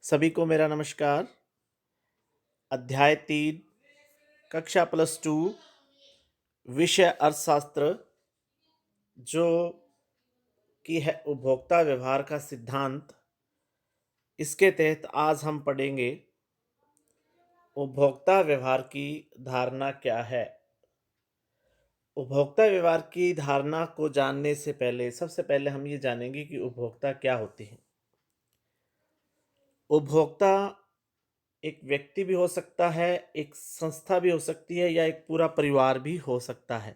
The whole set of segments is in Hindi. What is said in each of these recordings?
सभी को मेरा नमस्कार। अध्याय 3 कक्षा +2 विषय अर्थशास्त्र जो कि है उपभोक्ता व्यवहार का सिद्धांत। इसके तहत आज हम पढ़ेंगे उपभोक्ता व्यवहार की धारणा क्या है। उपभोक्ता व्यवहार की धारणा को जानने से पहले सबसे पहले हम ये जानेंगे कि उपभोक्ता क्या होते हैं। उपभोक्ता एक व्यक्ति भी हो सकता है, एक संस्था भी हो सकती है या एक पूरा परिवार भी हो सकता है।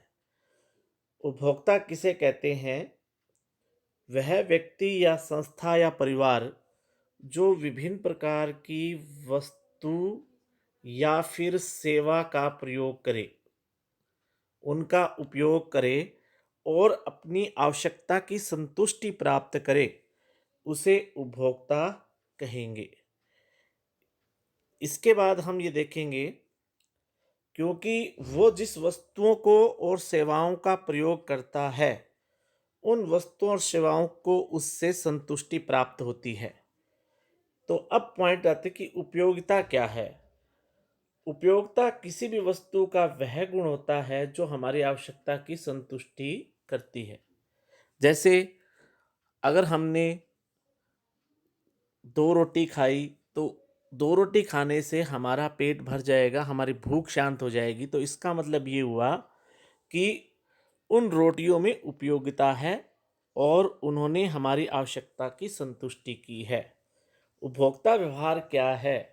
उपभोक्ता किसे कहते हैं? वह व्यक्ति या संस्था या परिवार जो विभिन्न प्रकार की वस्तु या फिर सेवा का प्रयोग करे, उनका उपयोग करे और अपनी आवश्यकता की संतुष्टि प्राप्त करे, उसे उपभोक्ता कहेंगे। इसके बाद हम ये देखेंगे क्योंकि वो जिस वस्तुओं को और सेवाओं का प्रयोग करता है, उन वस्तुओं और सेवाओं को उससे संतुष्टि प्राप्त होती है। तो अब पॉइंट आते कि उपयोगिता क्या है। उपयोगिता किसी भी वस्तु का वह गुण होता है जो हमारी आवश्यकता की संतुष्टि करती है। जैसे अगर हमने 2 रोटी खाई तो 2 रोटी खाने से हमारा पेट भर जाएगा, हमारी भूख शांत हो जाएगी। तो इसका मतलब ये हुआ कि उन रोटियों में उपयोगिता है और उन्होंने हमारी आवश्यकता की संतुष्टि की है। उपभोक्ता व्यवहार क्या है?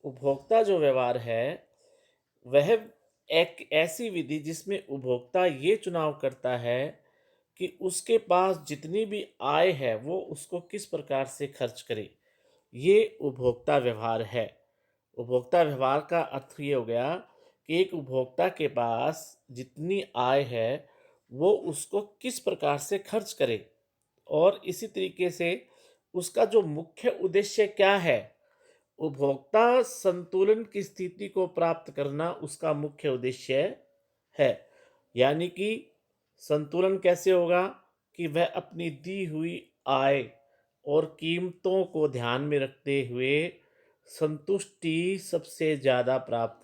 उपभोक्ता जो व्यवहार है वह एक ऐसी विधि जिसमें उपभोक्ता ये चुनाव करता है कि उसके पास जितनी भी आय है वो उसको किस प्रकार से खर्च करे। ये उपभोक्ता व्यवहार है। उपभोक्ता व्यवहार का अर्थ ये हो गया कि एक उपभोक्ता के पास जितनी आय है वो उसको किस प्रकार से खर्च करे और इसी तरीके से उसका जो मुख्य उद्देश्य क्या है। उपभोक्ता संतुलन की स्थिति को प्राप्त करना उसका मुख्य उद्देश्य है। यानी कि संतुलन कैसे होगा कि वह अपनी दी हुई आय और कीमतों को ध्यान में रखते हुए संतुष्टि सबसे ज़्यादा प्राप्त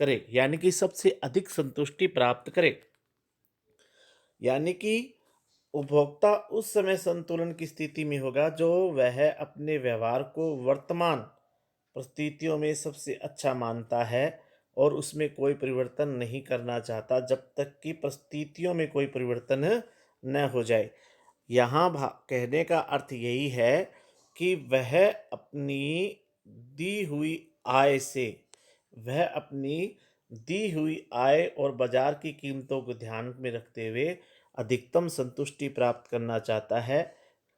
करे, यानी कि सबसे अधिक संतुष्टि प्राप्त करे। यानी कि उपभोक्ता उस समय संतुलन की स्थिति में होगा जो वह अपने व्यवहार को वर्तमान परिस्थितियों में सबसे अच्छा मानता है और उसमें कोई परिवर्तन नहीं करना चाहता जब तक कि परिस्थितियों में कोई परिवर्तन न हो जाए। यहाँ कहने का अर्थ यही है कि वह अपनी दी हुई आय और बाजार की कीमतों को ध्यान में रखते हुए अधिकतम संतुष्टि प्राप्त करना चाहता है।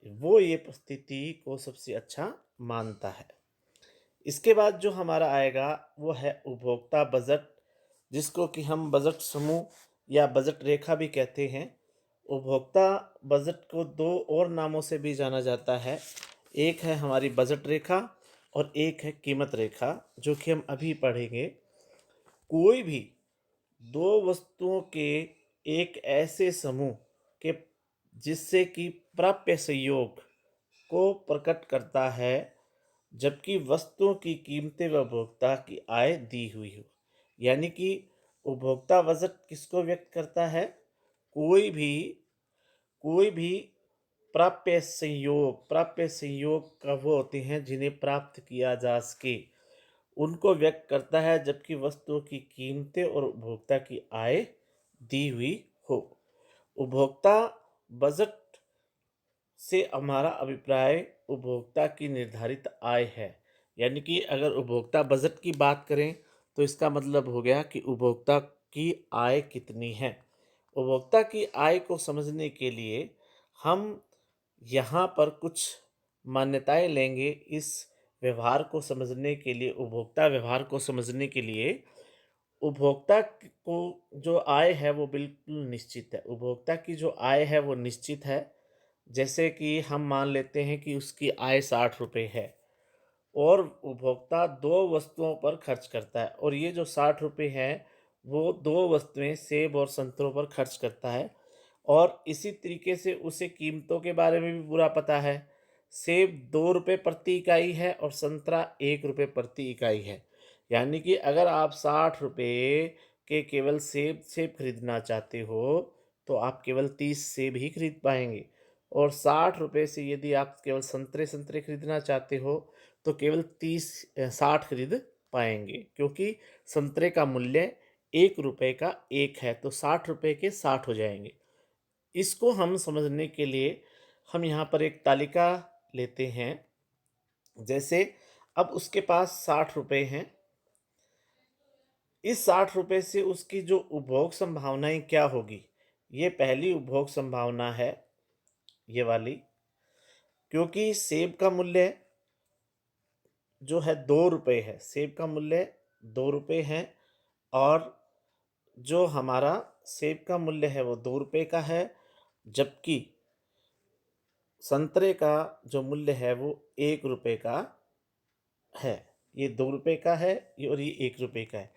वो ये परिस्थिति को सबसे अच्छा मानता है। इसके बाद जो हमारा आएगा वो है उपभोक्ता बजट, जिसको कि हम बजट समूह या बजट रेखा भी कहते हैं। उपभोक्ता बजट को 2 और नामों से भी जाना जाता है। एक है हमारी बजट रेखा और एक है कीमत रेखा, जो कि हम अभी पढ़ेंगे। कोई भी 2 वस्तुओं के एक ऐसे समूह के जिससे कि प्राप्य संयोग को प्रकट करता है, जबकि वस्तुओं की कीमतें व उपभोक्ता की आय दी हुई हो। यानी कि उपभोक्ता बजट किसको व्यक्त करता है? कोई भी कोई भी प्राप्य संयोग कब वो होते हैं जिन्हें प्राप्त किया जा सके, उनको व्यक्त करता है, जबकि वस्तुओं की कीमतें और उपभोक्ता की आय दी हुई हो। उपभोक्ता बजट से हमारा अभिप्राय उपभोक्ता की निर्धारित आय है। यानी कि अगर उपभोक्ता बजट की बात करें तो इसका मतलब हो गया कि उपभोक्ता की आय कितनी है। उपभोक्ता की आय को समझने के लिए हम यहाँ पर कुछ मान्यताएं लेंगे। इस व्यवहार को समझने के लिए, उपभोक्ता व्यवहार को समझने के लिए उपभोक्ता को जो आय है वो बिल्कुल निश्चित है। उपभोक्ता की जो आय है वो निश्चित है। जैसे कि हम मान लेते हैं कि उसकी आय 60 रुपये है और उपभोक्ता 2 वस्तुओं पर खर्च करता है, और ये जो 60 रुपये हैं वो 2 वस्तुएं सेब और संतरों पर खर्च करता है। और इसी तरीके से उसे कीमतों के बारे में भी पूरा पता है। सेब 2 रुपये प्रति इकाई है और संतरा 1 रुपये प्रति इकाई है। यानी कि अगर आप 60 रुपये के केवल सेब सेब खरीदना चाहते हो, तो आप केवल 30 सेब ही खरीद पाएँगे और 60 रुपये से यदि आप केवल संतरे खरीदना चाहते हो, तो केवल 60 खरीद पाएँगे, क्योंकि संतरे का मूल्य 1 रुपये का 1 है, तो 60 रुपये के 60 हो जाएँगे। इसको हम समझने के लिए हम यहाँ पर एक तालिका लेते हैं। जैसे अब उसके पास 60 रुपये हैं। इस 60 रुपये से उसकी जो उपभोग संभावनाएँ क्या होगी? ये पहली उपभोग संभावना है, ये वाली, क्योंकि सेब का मूल्य जो है 2 रुपये है। सेब का मूल्य 2 रुपये है और जो हमारा सेब का मूल्य है वो 2 रुपये का है, जबकि संतरे का जो मूल्य है वो 1 रुपये का है। ये 2 रुपये का है और ये 1 रुपये का है।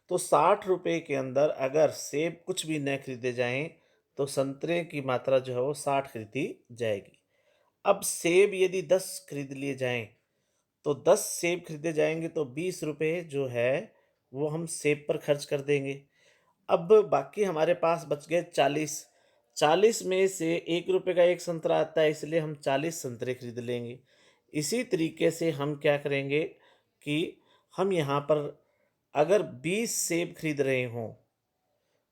तो 60 रुपये के अंदर अगर सेब कुछ भी न खरीदे जाएँ, तो संतरे की मात्रा जो है वो 60 खरीदी जाएगी। अब सेब यदि 10 खरीद लिए जाएँ, तो 10 सेब खरीदे जाएँगे तो 20 रुपये जो है वो हम सेब पर खर्च कर देंगे। अब बाकी हमारे पास बच गए 40। 40 में से 1 रुपये का 1 संतरा आता है, इसलिए हम 40 संतरे खरीद लेंगे। इसी तरीके से हम क्या करेंगे कि हम यहाँ पर अगर 20 सेब खरीद रहे हों,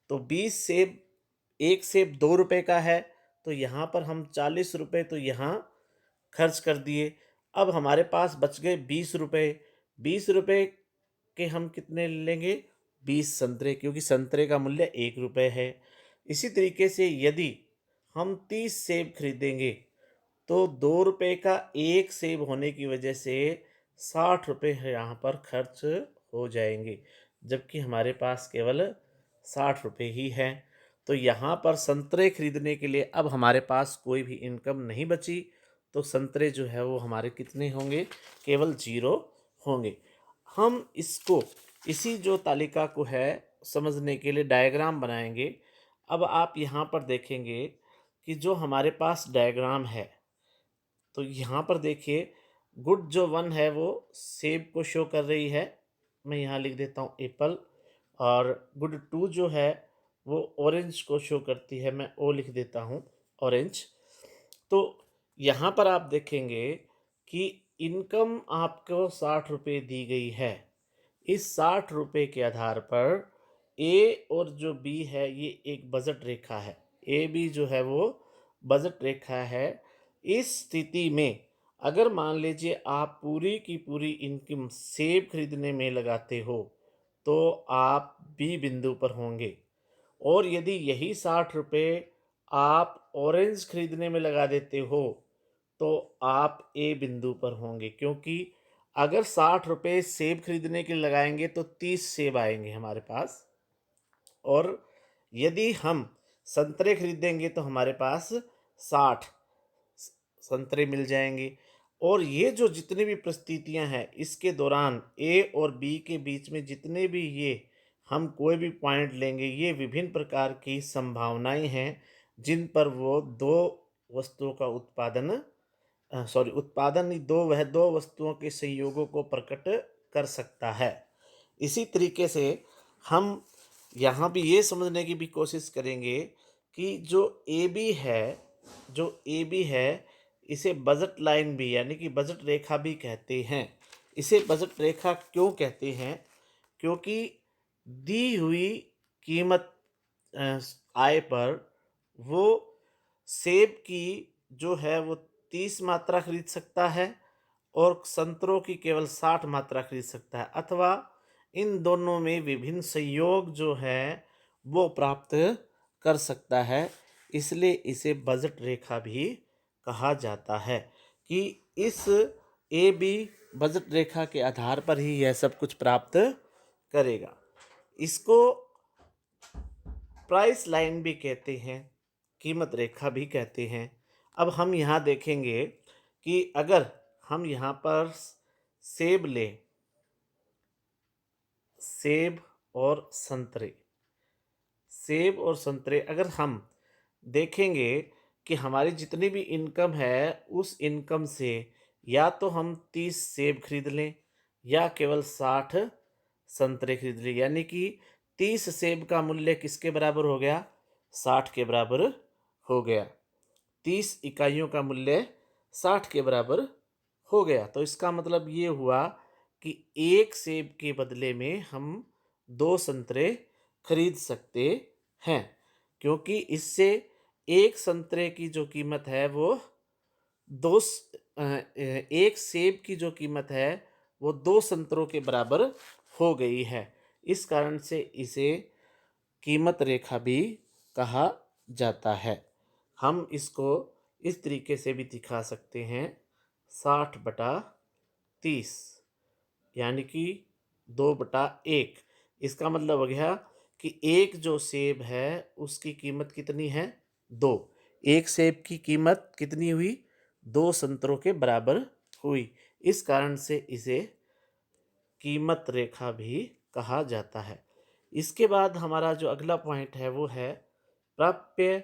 तो 20 सेब, 1 सेब 2 रुपये का है, तो यहाँ पर हम 40 रुपये तो यहाँ खर्च कर दिए। अब हमारे पास बच गए 20 रुपये। 20 रुपये के हम कितने लेंगे? 20 संतरे, क्योंकि संतरे का मूल्य 1 रुपये है। इसी तरीके से यदि हम 30 सेब खरीदेंगे, तो 2 रुपये का 1 सेब होने की वजह से 60 रुपये यहाँ पर खर्च हो जाएँगे, जबकि हमारे पास केवल 60 रुपये ही हैं। तो यहाँ पर संतरे खरीदने के लिए अब हमारे पास कोई भी इनकम नहीं बची, तो संतरे जो है वो हमारे कितने होंगे? केवल 0 होंगे। हम इसको, इसी जो तालिका को है समझने के लिए डायग्राम बनाएँगे। अब आप यहाँ पर देखेंगे कि जो हमारे पास डायग्राम है, तो यहाँ पर देखिए गुड जो 1 है वो सेब को शो कर रही है, मैं यहाँ लिख देता हूँ एप्पल, और गुड 2 जो है वो ऑरेंज को शो करती है, मैं ओ लिख देता हूँ ऑरेंज। तो यहाँ पर आप देखेंगे कि इनकम आपको 60 रुपये दी गई है। इस 60 रुपये के आधार पर ए और जो बी है ये एक बजट रेखा है। ए बी जो है वो बजट रेखा है। इस स्थिति में अगर मान लीजिए आप पूरी की पूरी इनकम सेब खरीदने में लगाते हो, तो आप बी बिंदु पर होंगे, और यदि यही 60 रुपये आप ऑरेंज खरीदने में लगा देते हो, तो आप ए बिंदु पर होंगे, क्योंकि अगर 60 रुपये सेब खरीदने के लिए लगाएंगे तो 30 सेब आएंगे हमारे पास, और यदि हम संतरे खरीदेंगे तो हमारे पास 60 संतरे मिल जाएंगे। और ये जो जितनी भी परिस्थितियां हैं इसके दौरान ए और बी के बीच में जितने भी ये हम कोई भी पॉइंट लेंगे, ये विभिन्न प्रकार की संभावनाएं हैं जिन पर वो दो वस्तुओं का उत्पादन नहीं, वह दो वस्तुओं के संयोगों को प्रकट कर सकता है। इसी तरीके से हम यहाँ भी ये समझने की भी कोशिश करेंगे कि जो ए बी है इसे बजट लाइन भी, यानी कि बजट रेखा भी कहते हैं। इसे बजट रेखा क्यों कहते हैं? क्योंकि दी हुई कीमत आय पर वो सेब की जो है वो 30 मात्रा खरीद सकता है और संतरों की केवल 60 मात्रा खरीद सकता है, अथवा इन दोनों में विभिन्न संयोग जो है वो प्राप्त कर सकता है। इसलिए इसे बजट रेखा भी कहा जाता है कि इस ए बी बजट रेखा के आधार पर ही यह सब कुछ प्राप्त करेगा। इसको प्राइस लाइन भी कहते हैं, कीमत रेखा भी कहते हैं। अब हम यहाँ देखेंगे कि अगर हम यहाँ पर सेब लें, सेब और संतरे, सेब और संतरे अगर हम देखेंगे कि हमारी जितनी भी इनकम है, उस इनकम से या तो हम 30 सेब खरीद लें या केवल 60 संतरे खरीद लें। यानी कि 30 सेब का मूल्य किसके बराबर हो गया? 60 के बराबर हो गया। 30 इकाइयों का मूल्य 60 के बराबर हो गया। तो इसका मतलब ये हुआ कि 1 सेब के बदले में हम 2 संतरे खरीद सकते हैं, क्योंकि इससे 1 संतरे की जो कीमत है वो 1 सेब की जो कीमत है वो 2 संतरों के बराबर हो गई है। इस कारण से इसे कीमत रेखा भी कहा जाता है। हम इसको इस तरीके से भी दिखा सकते हैं, 60/30 यानी कि 2/1। इसका मतलब हो गया कि एक जो सेब है उसकी कीमत कितनी है? 2। एक सेब की कीमत कितनी हुई? 2 संतरों के बराबर हुई। इस कारण से इसे कीमत रेखा भी कहा जाता है। इसके बाद हमारा जो अगला पॉइंट है वो है प्राप्य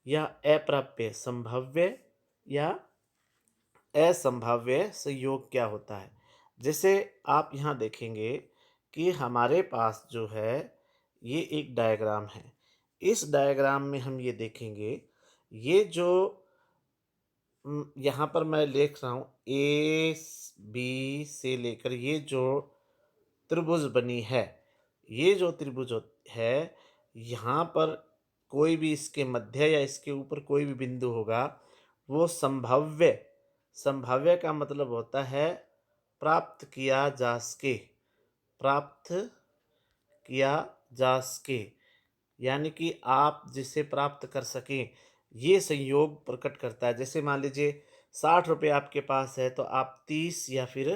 या अप्राप्य संभाव्य या असंभाव्य संयोग क्या होता है। जैसे आप यहाँ देखेंगे कि हमारे पास जो है ये एक डायग्राम है। इस डायग्राम में हम ये देखेंगे, ये जो यहाँ पर मैं लिख रहा हूँ ए बी से लेकर ये जो त्रिभुज बनी है, ये जो त्रिभुज है, यहाँ पर कोई भी इसके मध्य या इसके ऊपर कोई भी बिंदु होगा वो संभाव्य। संभाव्य का मतलब होता है प्राप्त किया जा सके, प्राप्त किया जा सके, यानी कि आप जिसे प्राप्त कर सकें, ये संयोग प्रकट करता है। जैसे मान लीजिए 60 रुपये आपके पास है तो आप 30 या फिर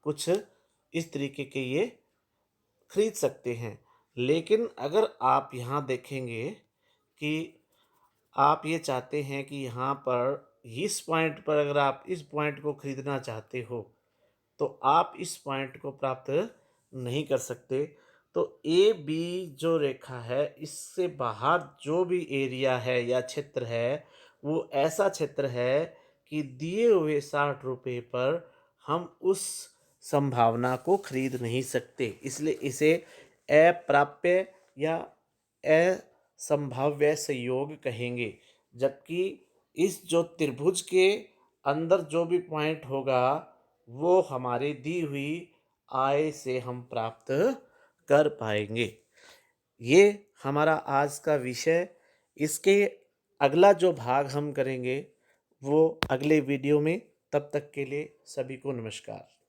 कुछ इस तरीके के ये खरीद सकते हैं। लेकिन अगर आप यहाँ देखेंगे कि आप ये चाहते हैं कि यहाँ पर इस पॉइंट पर अगर आप इस पॉइंट को खरीदना चाहते हो तो आप इस पॉइंट को प्राप्त नहीं कर सकते। तो ए बी जो रेखा है इससे बाहर जो भी एरिया है या क्षेत्र है वो ऐसा क्षेत्र है कि दिए हुए 60 रुपये पर हम उस संभावना को खरीद नहीं सकते, इसलिए इसे अप्राप्य या असंभाव्य संयोग कहेंगे। जबकि इस जो त्रिभुज के अंदर जो भी पॉइंट होगा वो हमारी दी हुई आय से हम प्राप्त कर पाएंगे। ये हमारा आज का विषय। इसके अगला जो भाग हम करेंगे वो अगले वीडियो में। तब तक के लिए सभी को नमस्कार।